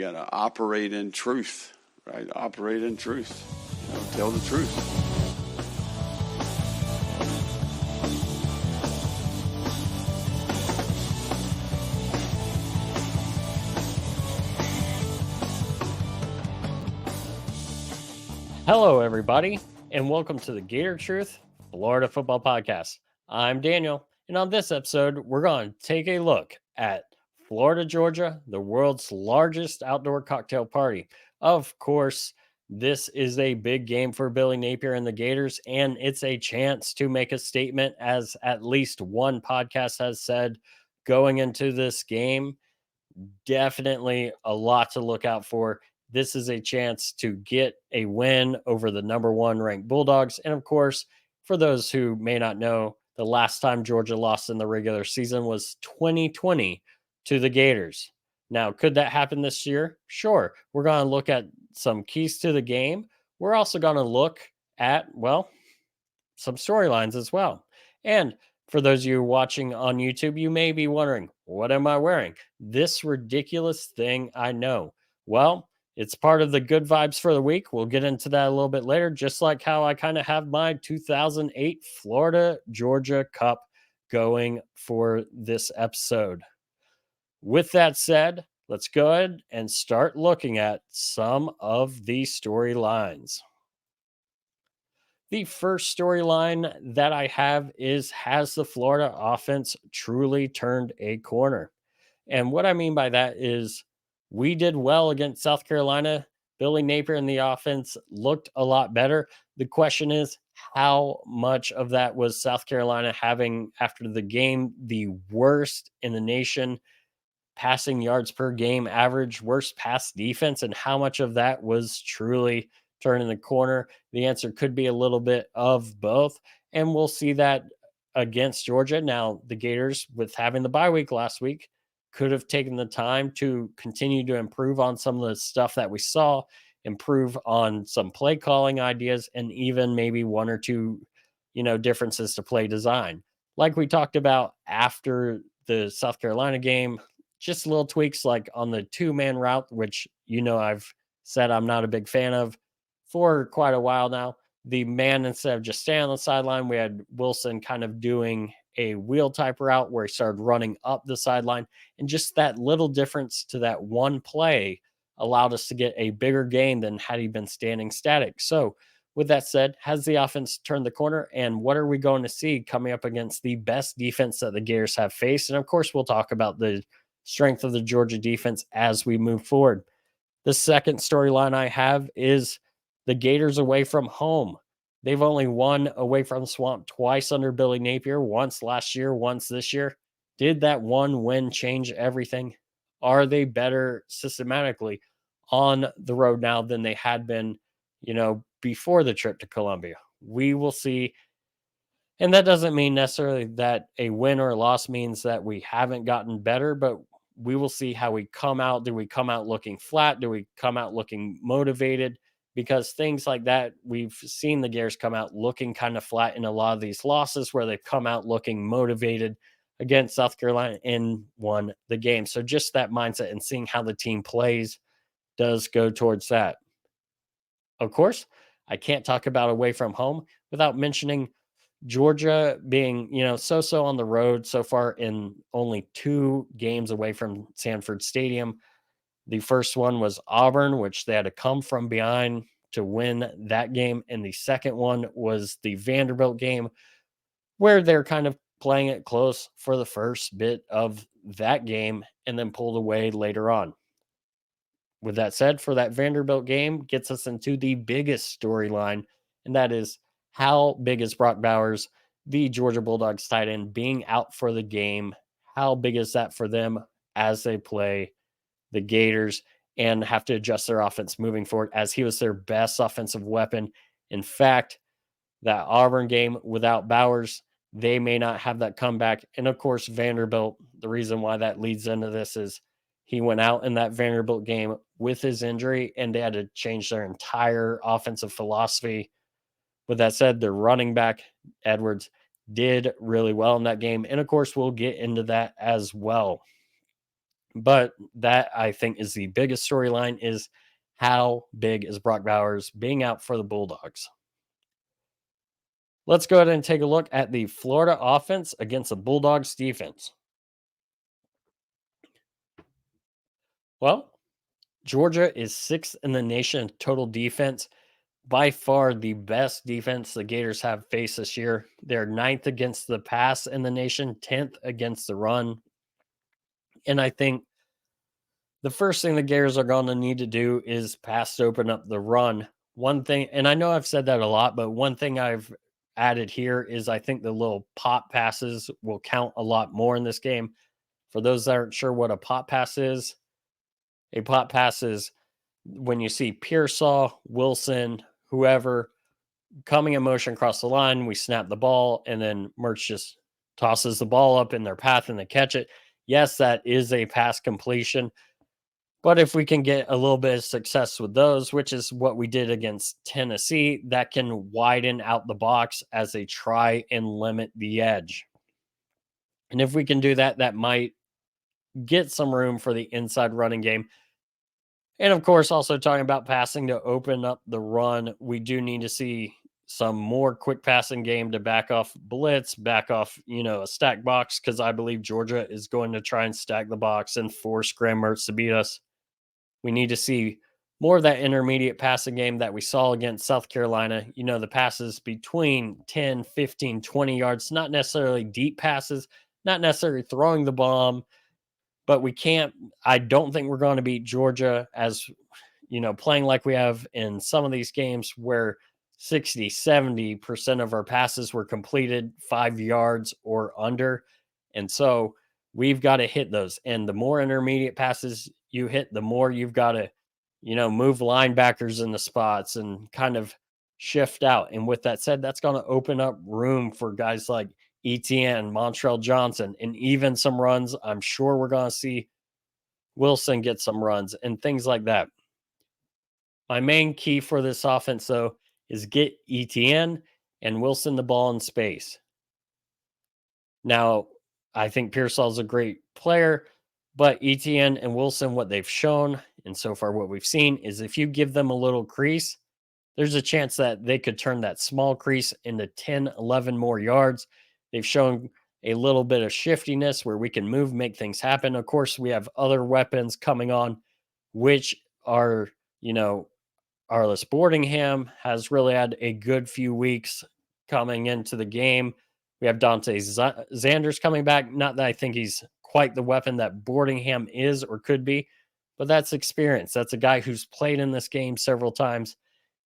got to operate in truth, right? Operate in truth. Tell the truth. Hello, everybody, and welcome to the Gator Truth Florida Football Podcast. I'm Daniel, and on this episode, we're going to take a look at Florida, Georgia, the world's largest outdoor cocktail party. Of course, this is a big game for Billy Napier and the Gators, and it's a chance to make a statement, as at least one podcast has said going into this game. Definitely a lot to look out for. This is a chance to get a win over the number one ranked Bulldogs. And of course, for those who may not know, the last time Georgia lost in the regular season was 2020 to the Gators. Now, could that happen this year? Sure. We're going to look at some keys to the game. We're also going to look at, well, some storylines as well. And for those of you watching on YouTube, you may be wondering, what am I wearing? This ridiculous thing I know. Well, it's part of the good vibes for the week. We'll get into that a little bit later, just like how I kind of have my 2008 Florida Georgia Cup going for this episode. With that said, let's go ahead and start looking at some of the storylines. The first storyline that I have is, has the Florida offense truly turned a corner? And what I mean by that is, we did well against South Carolina. Billy Napier and the offense looked a lot better. The question is, how much of that was South Carolina having, after the game, the worst in the nation passing yards per game average, worst pass defense, and how much of that was truly turning the corner? The answer could be a little bit of both, and we'll see that against Georgia. Now, the Gators, with having the bye week last week, could have taken the time to continue to improve on some of the stuff that we saw, improve on some play calling ideas, and even maybe one or two, differences to play design. Like we talked about after the South Carolina game, just little tweaks like on the 2-man route, which, I've said I'm not a big fan of for quite a while now. The man, instead of just staying on the sideline, we had Wilson kind of doing a wheel type route where he started running up the sideline. And just that little difference to that one play allowed us to get a bigger gain than had he been standing static. So, with that said, has the offense turned the corner? And what are we going to see coming up against the best defense that the Gators have faced? And of course, we'll talk about the strength of the Georgia defense as we move forward. The second storyline I have is the Gators away from home. They've only won away from Swamp twice under Billy Napier, once last year, once this year. Did that one win change everything? Are they better systematically on the road now than they had been, before the trip to Columbia? We will see. And that doesn't mean necessarily that a win or a loss means that we haven't gotten better, but we will see how we come out. Do we come out looking flat? Do we come out looking motivated? Because things like that, we've seen the Gators come out looking kind of flat in a lot of these losses where they've come out looking motivated against South Carolina and won the game. So just that mindset and seeing how the team plays does go towards that. Of course, I can't talk about away from home without mentioning Georgia being, so-so on the road so far in only 2 games away from Sanford Stadium. The first one was Auburn, which they had to come from behind to win that game. And the second one was the Vanderbilt game, where they're kind of playing it close for the first bit of that game and then pulled away later on. With that said, for that Vanderbilt game, gets us into the biggest storyline, and that is, how big is Brock Bowers, the Georgia Bulldogs tight end, being out for the game? How big is that for them as they play the Gators and have to adjust their offense moving forward, as he was their best offensive weapon? In fact, that Auburn game without Bowers, they may not have that comeback. And of course, Vanderbilt, the reason why that leads into this is he went out in that Vanderbilt game with his injury and they had to change their entire offensive philosophy. With that said, their running back, Edwards, did really well in that game. And of course, we'll get into that as well. But that, I think, is the biggest storyline, is how big is Brock Bowers being out for the Bulldogs? Let's go ahead and take a look at the Florida offense against the Bulldogs defense. Well, Georgia is sixth in the nation in total defense. By far the best defense the Gators have faced this year. They're ninth against the pass in the nation, 10th against the run. And I think the first thing the Gators are going to need to do is pass to open up the run. One thing, and I know I've said that a lot, but one thing I've added here is I think the little pop passes will count a lot more in this game. For those that aren't sure what a pop pass is, a pop pass is when you see Pearsall, Wilson, whoever coming in motion across the line, we snap the ball, and then Mertz just tosses the ball up in their path and they catch it. Yes, that is a pass completion. But if we can get a little bit of success with those, which is what we did against Tennessee, that can widen out the box as they try and limit the edge. And if we can do that, that might get some room for the inside running game. And of course, also talking about passing to open up the run, we do need to see some more quick passing game to back off blitz, back off, a stack box, because I believe Georgia is going to try and stack the box and force Graham Mertz to beat us. We need to see more of that intermediate passing game that we saw against South Carolina. The passes between 10, 15, 20 yards, not necessarily deep passes, not necessarily throwing the bomb, but I don't think we're going to beat Georgia as, playing like we have in some of these games where 60, 70% of our passes were completed 5 yards or under. And so we've got to hit those. And the more intermediate passes you hit, the more you've got to, move linebackers in the spots and kind of shift out. And with that said, that's going to open up room for guys like ETN, Montrell Johnson, and even some runs. I'm sure we're going to see Wilson get some runs and things like that. My main key for this offense, though, is get ETN and Wilson the ball in space. Now, I think Pearsall's a great player, but ETN and Wilson, what they've shown, and so far what we've seen, is if you give them a little crease, there's a chance that they could turn that small crease into 10, 11 more yards. They've shown a little bit of shiftiness where we can move, make things happen. Of course, we have other weapons coming on, which are, Arliss Boardingham has really had a good few weeks coming into the game. We have Dante Zanders coming back. Not that I think he's quite the weapon that Boardingham is or could be, but that's experience. That's a guy who's played in this game several times.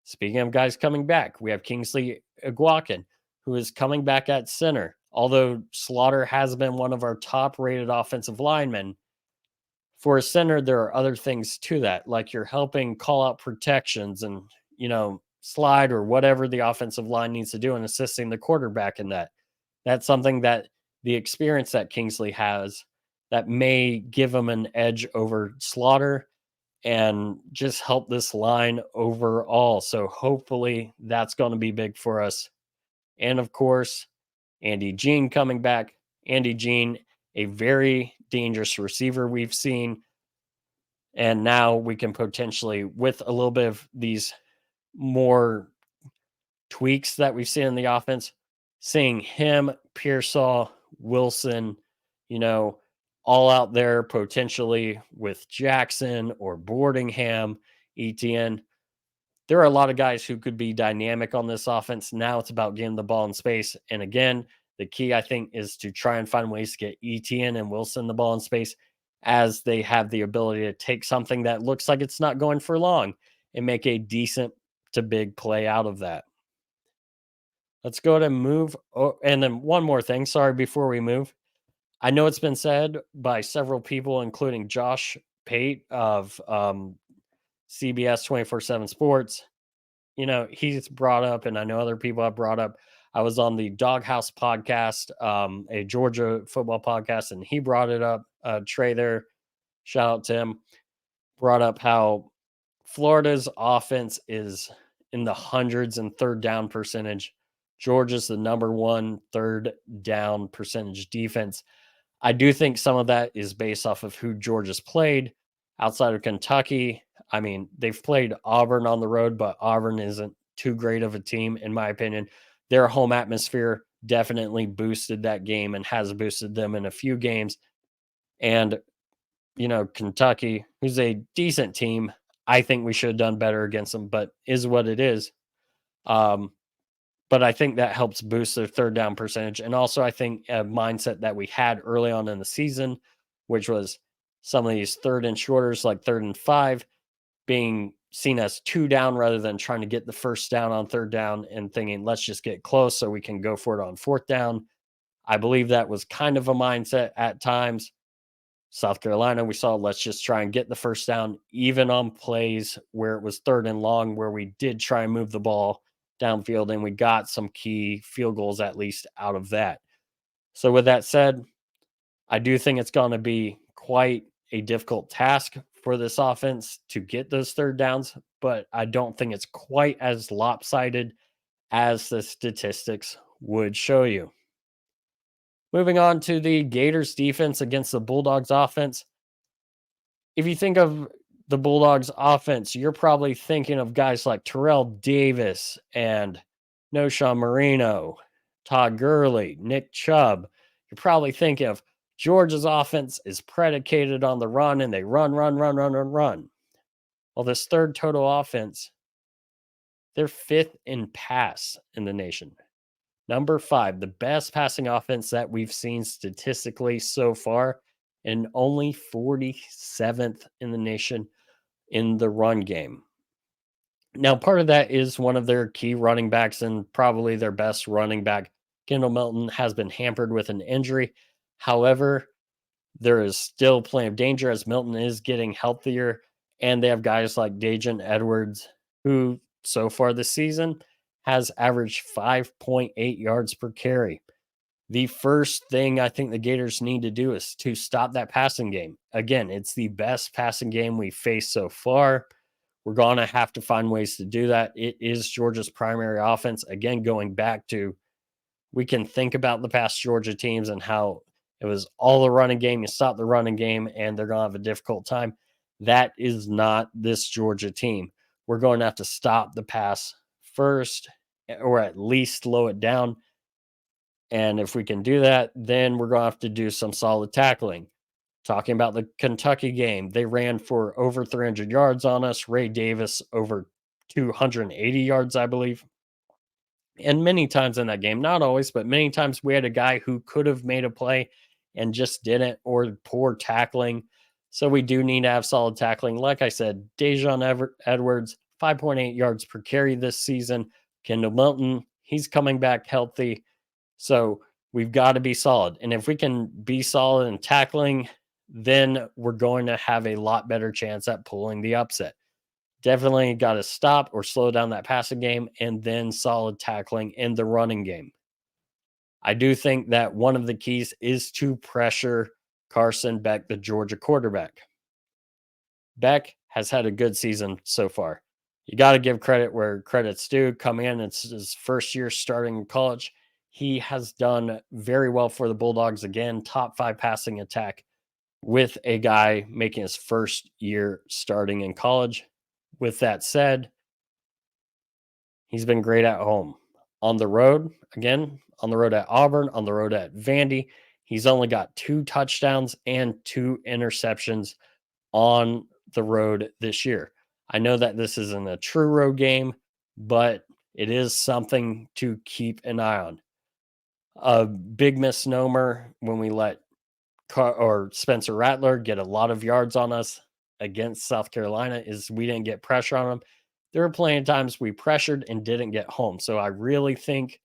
Speaking of guys coming back, we have Kingsley Iguakin, who is coming back at center. Although Slaughter has been one of our top rated offensive linemen, for a center, there are other things to that, like you're helping call out protections and, slide or whatever the offensive line needs to do and assisting the quarterback in that. That's something that the experience that Kingsley has that may give him an edge over Slaughter and just help this line overall. So hopefully that's going to be big for us. And of course, Andy Jean coming back. Andy Jean, a very dangerous receiver we've seen. And now we can potentially, with a little bit of these more tweaks that we've seen in the offense, seeing him, Pearsall, Wilson, all out there potentially with Jackson or Boardingham, ETN. There are a lot of guys who could be dynamic on this offense. Now it's about getting the ball in space. And again, the key, I think, is to try and find ways to get ETN and Wilson the ball in space as they have the ability to take something that looks like it's not going for long and make a decent to big play out of that. Let's go ahead and move. Oh, and then one more thing. Sorry, before we move. I know it's been said by several people, including Josh Pate of CBS 24/7 Sports. He's brought up, and I know other people have brought up. I was on the Doghouse podcast, a Georgia football podcast, and he brought it up. Trey there, shout out to him, brought up how Florida's offense is in the hundreds and third down percentage. Georgia's the number one third down percentage defense. I do think some of that is based off of who Georgia's played outside of Kentucky. I mean, they've played Auburn on the road, but Auburn isn't too great of a team, in my opinion. Their home atmosphere definitely boosted that game and has boosted them in a few games. And, Kentucky, who's a decent team, I think we should have done better against them, but is what it is. Um, but I think that helps boost their third down percentage. And also, I think a mindset that we had early on in the season, which was some of these third and shorters, like 3rd and 5, being seen as 2 down rather than trying to get the first down on 3rd down and thinking, let's just get close so we can go for it on 4th down. I believe that was kind of a mindset at times. South Carolina, we saw, let's just try and get the first down, even on plays where it was 3rd and long, where we did try and move the ball downfield and we got some key field goals at least out of that. So, with that said, I do think it's going to be quite a difficult task for this offense to get those 3rd downs, but I don't think it's quite as lopsided as the statistics would show you. Moving on to the Gators defense against the Bulldogs offense. If you think of the Bulldogs offense, you're probably thinking of guys like Terrell Davis and Noshawn Marino, Todd Gurley, Nick Chubb. You're probably thinking of Georgia's offense is predicated on the run and they run, run, run, run, run, run. Well, this third total offense, they're 5th in pass in the nation. Number 5, the best passing offense that we've seen statistically so far, and only 47th in the nation in the run game. Now, part of that is one of their key running backs and probably their best running back, Kendall Milton, has been hampered with an injury. However, there is still plenty of danger as Milton is getting healthier, and they have guys like Dajon Edwards, who so far this season has averaged 5.8 yards per carry. The first thing I think the Gators need to do is to stop that passing game. Again, it's the best passing game we've faced so far. We're going to have to find ways to do that. It is Georgia's primary offense. Again, going back to, we can think about the past Georgia teams and how it was all the running game. You stop the running game and they're going to have a difficult time. That is not this Georgia team. We're going to have to stop the pass first, or at least slow it down. And if we can do that, then we're going to have to do some solid tackling. Talking about the Kentucky game, they ran for over 300 yards on us. Ray Davis over 280 yards, I believe. And many times in that game, not always, but many times we had a guy who could have made a play and just didn't, or poor tackling. So we do need to have solid tackling. Like I said, Dajon Edwards, 5.8 yards per carry this season. Kendall Milton, he's coming back healthy. So we've got to be solid. And if we can be solid in tackling, then we're going to have a lot better chance at pulling the upset. Definitely got to stop or slow down that passing game and then solid tackling in the running game. I do think that one of the keys is to pressure Carson Beck, the Georgia quarterback. Beck has had a good season so far. You got to give credit where credit's due. Come in, it's his first year starting in college. He has done very well for the Bulldogs. Again, top 5 passing attack with a guy making his first year starting in college. With that said, he's been great at home. On the road, again, on the road at Auburn, on the road at Vandy, he's only got 2 touchdowns and 2 interceptions on the road this year. I know that this isn't a true road game, but it is something to keep an eye on. A big misnomer when we let Spencer Rattler get a lot of yards on us against South Carolina is we didn't get pressure on him. There were plenty of times we pressured and didn't get home. So I really think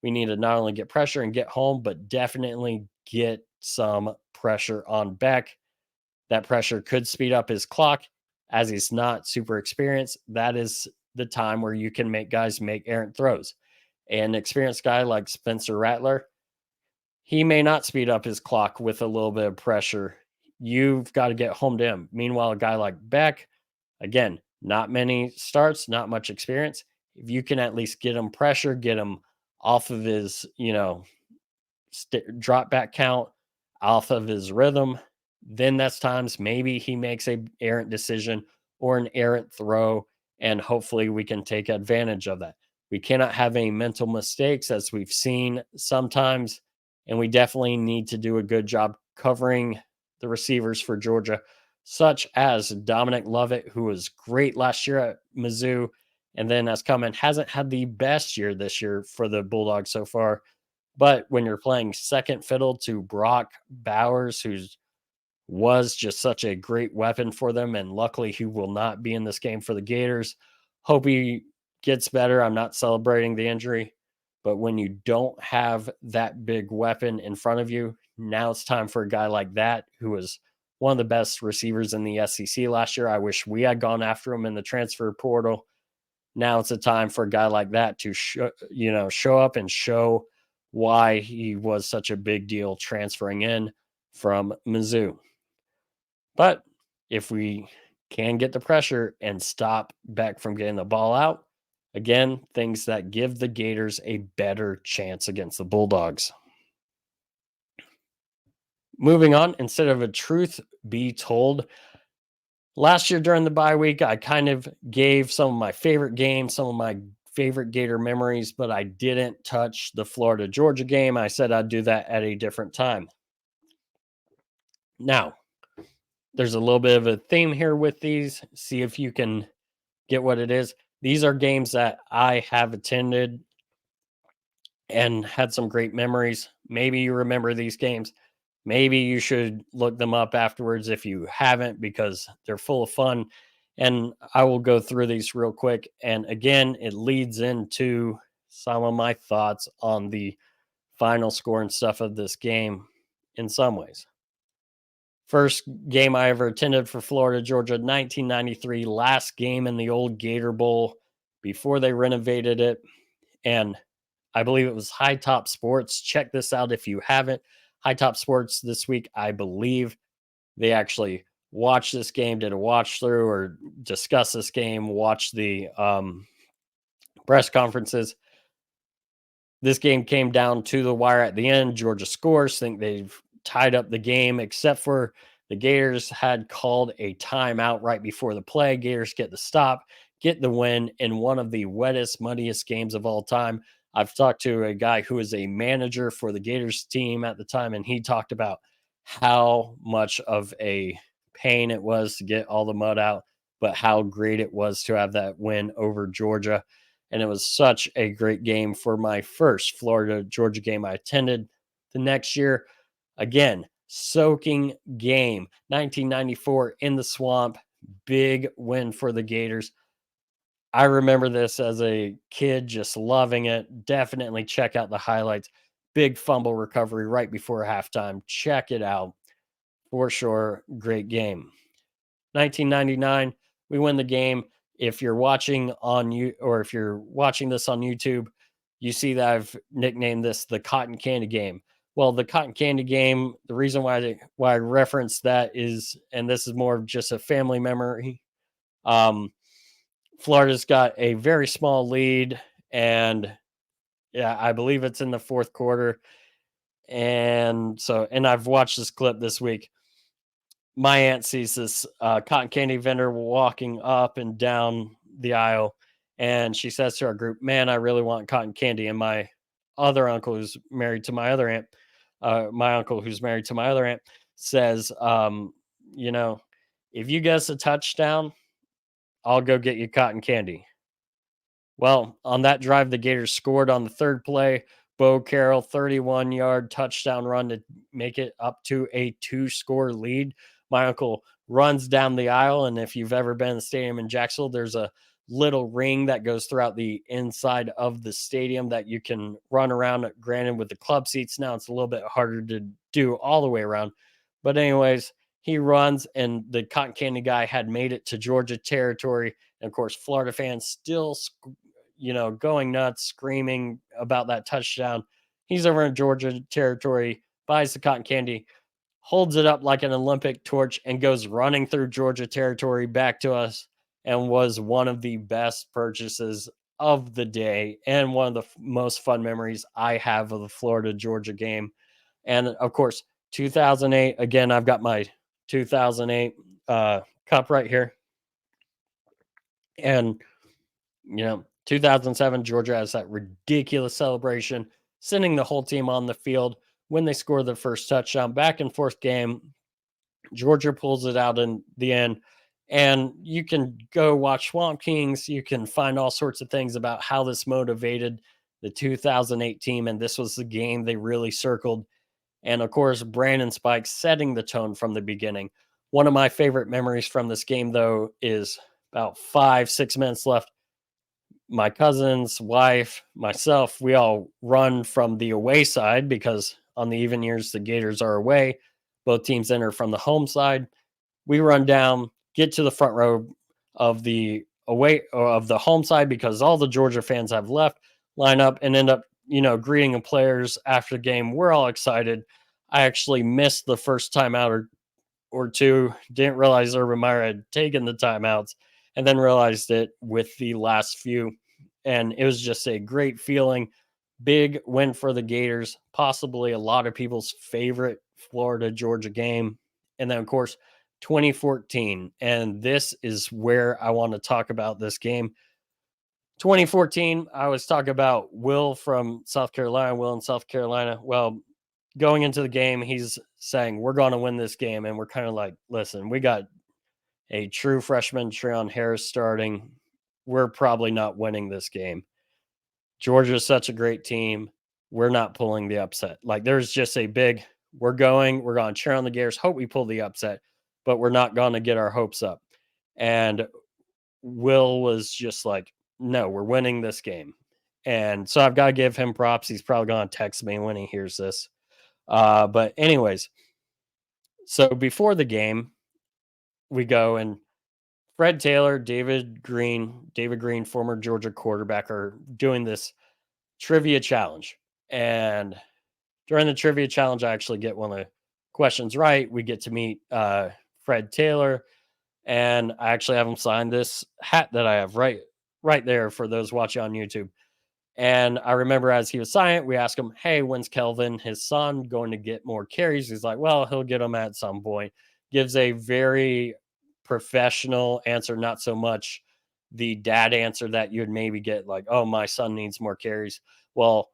we need to not only get pressure and get home, but definitely get some pressure on Beck. That pressure could speed up his clock as he's not super experienced. That is the time where you can make guys make errant throws. An experienced guy like Spencer Rattler, he may not speed up his clock with a little bit of pressure. You've got to get home to him. Meanwhile, a guy like Beck, again, not many starts, not much experience. If you can at least get him pressure, get him off of his, drop back count, off of his rhythm, then that's times maybe he makes a errant decision or an errant throw, and hopefully we can take advantage of that. We cannot have any mental mistakes as we've seen sometimes, and we definitely need to do a good job covering the receivers for Georgia, such as Dominic Lovett, who was great last year at Mizzou, and then has come and hasn't had the best year this year for the Bulldogs so far. But when you're playing second fiddle to Brock Bowers, who's was just such a great weapon for them, and luckily he will not be in this game for the Gators. Hope he gets better. I'm not celebrating the injury, but when you don't have that big weapon in front of you, now it's time for a guy like that who was one of the best receivers in the SEC last year. I wish we had gone after him in the transfer portal. Now it's a time for a guy like that to show up and show why he was such a big deal transferring in from Mizzou. But if we can get the pressure and stop Beck from getting the ball out, again, things that give the Gators a better chance against the Bulldogs. Moving on, instead of a truth be told, last year during the bye week, I kind of gave some of my favorite games, some of my favorite Gator memories, but I didn't touch the Florida Georgia game. I said I'd do that at a different time. Now, there's a little bit of a theme here with these. See if you can get what it is. These are games that I have attended and had some great memories. Maybe you remember these games. Maybe you should look them up afterwards if you haven't, because they're full of fun. And I will go through these real quick. And again, it leads into some of my thoughts on the final score and stuff of this game in some ways. First game I ever attended for Florida, Georgia, 1993, last game in the old Gator Bowl before they renovated it. And I believe it was High Top Sports. Check this out if you haven't. High Top Sports this week, I believe they actually watched this game, did a watch through or discuss this game, watched the press conferences. This game came down to the wire at the end. Georgia scores. Think they've tied up the game, except for the Gators had called a timeout right before the play. Gators get the stop, get the win in one of the wettest, muddiest games of all time. I've talked to a guy who was a manager for the Gators team at the time, and he talked about how much of a pain it was to get all the mud out, but how great it was to have that win over Georgia. And it was such a great game for my first Florida Georgia game I attended. The next year, again, soaking game, 1994 in the swamp, big win for the Gators. I remember this as a kid, just loving it. Definitely check out the highlights. Big fumble recovery right before halftime. Check it out for sure. Great game. 1999, we win the game. If you're watching on you, or if you're watching this on YouTube, you see that I've nicknamed this the Cotton Candy Game. Well, the Cotton Candy Game, the reason why I reference that is, and this is more of just a family memory. Florida's got a very small lead, and yeah, I believe it's in the fourth quarter. And I've watched this clip this week. My aunt sees this cotton candy vendor walking up and down the aisle, and she says to our group, "Man, I really want cotton candy." And my other uncle, who's married to my other aunt, my uncle who's married to my other aunt, says, "You know, if you guess a touchdown, I'll go get you cotton candy." Well, on that drive, the Gators scored on the third play. Bo Carroll, 31-yard touchdown run to make it up to a 2-score lead. My uncle runs down the aisle, and if you've ever been in the stadium in Jacksonville, there's a little ring that goes throughout the inside of the stadium that you can run around. Granted, with the club seats now, it's a little bit harder to do all the way around. But anyways, he runs, and the cotton candy guy had made it to Georgia territory. And of course, Florida fans still going nuts, screaming about that touchdown. He's over in Georgia territory, buys the cotton candy, holds it up like an Olympic torch, and goes running through Georgia territory back to us, and was one of the best purchases of the day and one of the most fun memories I have of the Florida Georgia game. And of course, 2008, again, I've got my 2008 cup right here. And, 2007, Georgia has that ridiculous celebration, sending the whole team on the field when they score the first touchdown. Back and forth game. Georgia pulls it out in the end. And you can go watch Swamp Kings. You can find all sorts of things about how this motivated the 2008 team. And this was the game they really circled. And of course, Brandon Spikes setting the tone from the beginning. One of my favorite memories from this game, though, is about 5-6 minutes left. My cousin's wife, myself, we all run from the away side because on the even years, the Gators are away. Both teams enter from the home side. We run down, get to the front row of the away or of the home side because all the Georgia fans have left, line up and end up, greeting the players after the game. We're all excited. I actually missed the first timeout or two, didn't realize Urban Meyer had taken the timeouts, and then realized it with the last few. And it was just a great feeling. Big win for the Gators, possibly a lot of people's favorite Florida Georgia game. And then, of course, 2014. And this is where I want to talk about this game. 2014, I was talking about Will from South Carolina, Will in South Carolina. Well, going into the game, he's saying, we're going to win this game. And we're kind of like, listen, we got a true freshman, Treon Harris, starting. We're probably not winning this game. Georgia's such a great team. We're not pulling the upset. Like, there's just a big, we're going to cheer on the Gators, hope we pull the upset, but we're not going to get our hopes up. And Will was just like, no, we're winning this game. And so I've got to give him props. He's probably going to text me when he hears this. But anyways, so before the game, we go and Fred Taylor, David Green, former Georgia quarterback, are doing this trivia challenge. And during the trivia challenge, I actually get one of the questions right. We get to meet Fred Taylor, and I actually have him sign this hat that I have right there for those watching on YouTube. And I remember as he was signing it, we asked him, hey, when's Kelvin, his son, going to get more carries? He's like, well, he'll get them at some point. Gives a very professional answer, not so much the dad answer that you'd maybe get like, oh, my son needs more carries. Well,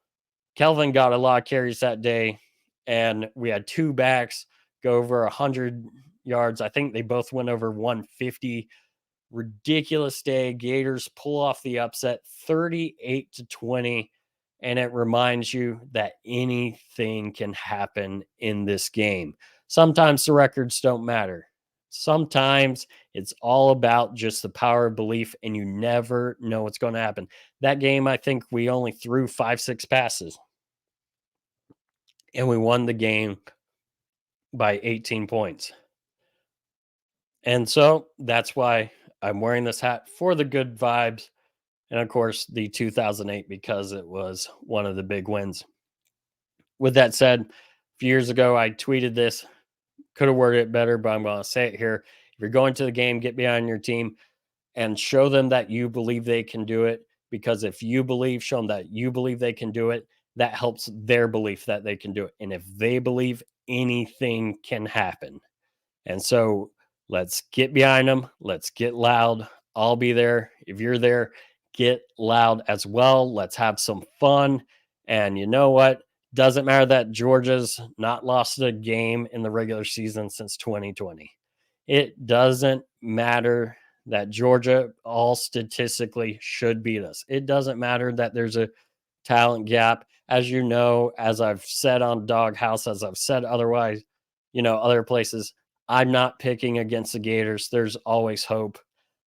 Kelvin got a lot of carries that day, and we had two backs go over 100 yards. I think they both went over 150. Ridiculous day. Gators pull off the upset 38-20. And it reminds you that anything can happen in this game. Sometimes the records don't matter. Sometimes it's all about just the power of belief, and you never know what's going to happen. That game, I think we only threw 5-6 passes, and we won the game by 18 points. And so that's why I'm wearing this hat, for the good vibes. And of course, the 2008, because it was one of the big wins. With that said, a few years ago, I tweeted this, could have worded it better, but I'm going to say it here. If you're going to the game, get behind your team and show them that you believe they can do it. Because if you believe, show them that you believe they can do it, that helps their belief that they can do it. And if they believe, anything can happen. And so let's get behind them. Let's get loud. I'll be there. If you're there, get loud as well. Let's have some fun. And you know what? Doesn't matter that Georgia's not lost a game in the regular season since 2020. It doesn't matter that Georgia all statistically should beat us. It doesn't matter that there's a talent gap. As you know, as I've said on Doghouse, as I've said otherwise, other places, I'm not picking against the Gators. There's always hope.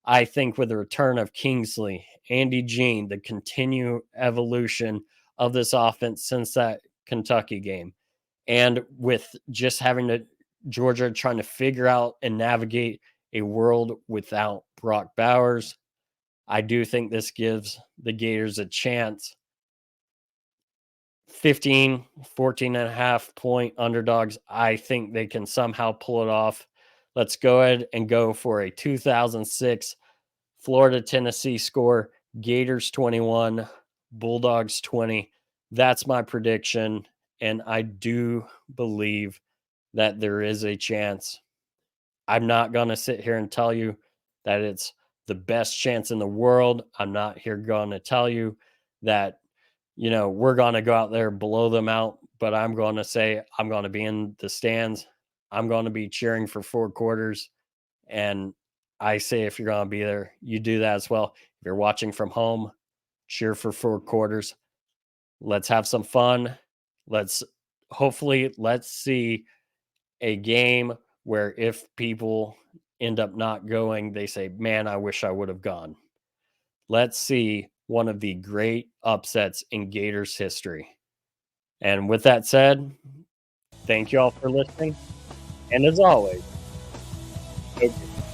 I think with the return of Kingsley, Andy Jean, the continued evolution of this offense since that Kentucky game, and with just having to Georgia trying to figure out and navigate a world without Brock Bowers, I do think this gives the Gators a chance. 14 and a half point underdogs. I think they can somehow pull it off. Let's go ahead and go for a 2006 Florida Tennessee score. Gators 21, Bulldogs 20. That's my prediction. And I do believe that there is a chance. I'm not going to sit here and tell you that it's the best chance in the world. I'm not here going to tell you that, we're going to go out there, blow them out. But I'm going to say I'm going to be in the stands. I'm going to be cheering for 4 quarters. And I say, if you're going to be there, you do that as well. If you're watching from home, cheer for 4 quarters. Let's have some fun. Let's let's see a game where if people end up not going, they say, man, I wish I would have gone. Let's see one of the great upsets in Gators history. And with that said, thank you all for listening. And as always, go Gators.